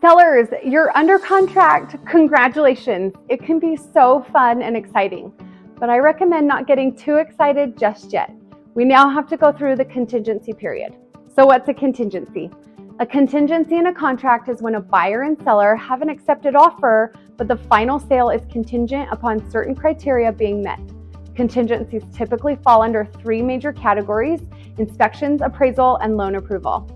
Sellers, you're under contract. Congratulations. It can be so fun and exciting, but I recommend not getting too excited just yet. We now have to go through the contingency period. So what's a contingency? A contingency in a contract is when a buyer and seller have an accepted offer, but the final sale is contingent upon certain criteria being met. Contingencies typically fall under three major categories: inspections, appraisal, and loan approval.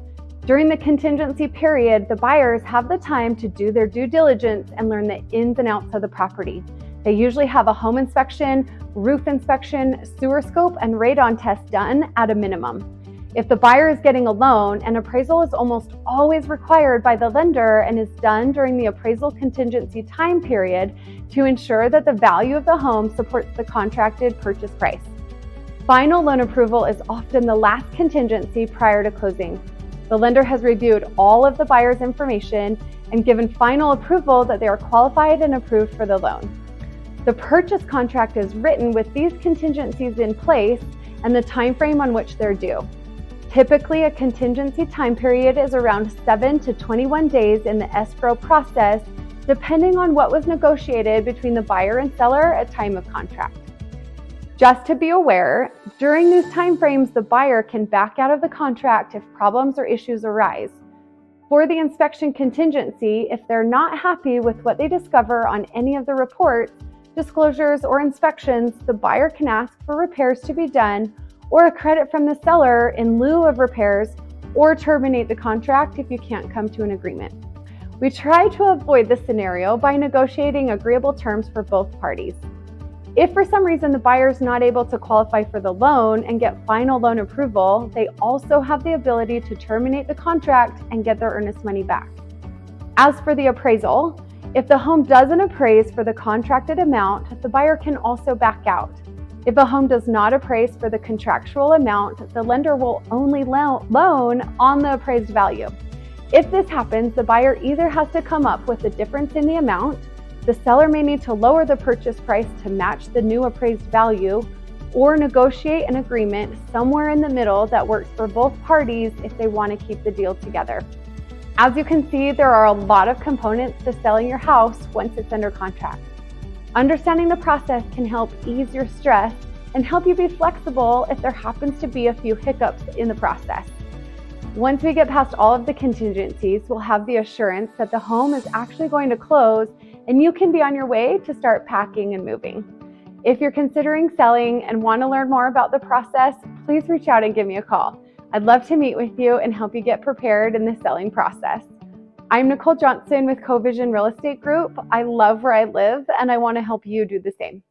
During the contingency period, the buyers have the time to do their due diligence and learn the ins and outs of the property. They usually have a home inspection, roof inspection, sewer scope, and radon test done at a minimum. If the buyer is getting a loan, an appraisal is almost always required by the lender and is done during the appraisal contingency time period to ensure that the value of the home supports the contracted purchase price. Final loan approval is often the last contingency prior to closing. The lender has reviewed all of the buyer's information and given final approval that they are qualified and approved for the loan. The purchase contract is written with these contingencies in place and the time frame on which they're due. Typically, a contingency time period is around 7 to 21 days in the escrow process, depending on what was negotiated between the buyer and seller at time of contract. Just to be aware, during these timeframes, the buyer can back out of the contract if problems or issues arise. For the inspection contingency, if they're not happy with what they discover on any of the reports, disclosures, or inspections, the buyer can ask for repairs to be done or a credit from the seller in lieu of repairs, or terminate the contract if you can't come to an agreement. We try to avoid this scenario by negotiating agreeable terms for both parties. If for some reason the buyer is not able to qualify for the loan and get final loan approval, they also have the ability to terminate the contract and get their earnest money back. As for the appraisal, if the home doesn't appraise for the contracted amount, the buyer can also back out. If a home does not appraise for the contractual amount, the lender will only loan on the appraised value. If this happens, the buyer either has to come up with a difference in the amount, the seller may need to lower the purchase price to match the new appraised value, or negotiate an agreement somewhere in the middle that works for both parties if they want to keep the deal together. As you can see, there are a lot of components to selling your house once it's under contract. Understanding the process can help ease your stress and help you be flexible if there happens to be a few hiccups in the process. Once we get past all of the contingencies, we'll have the assurance that the home is actually going to close and you can be on your way to start packing and moving. If you're considering selling and want to learn more about the process, please reach out and give me a call. I'd love to meet with you and help you get prepared in the selling process. I'm Nicole Johnson with CoVision Real Estate Group. I love where I live and I want to help you do the same.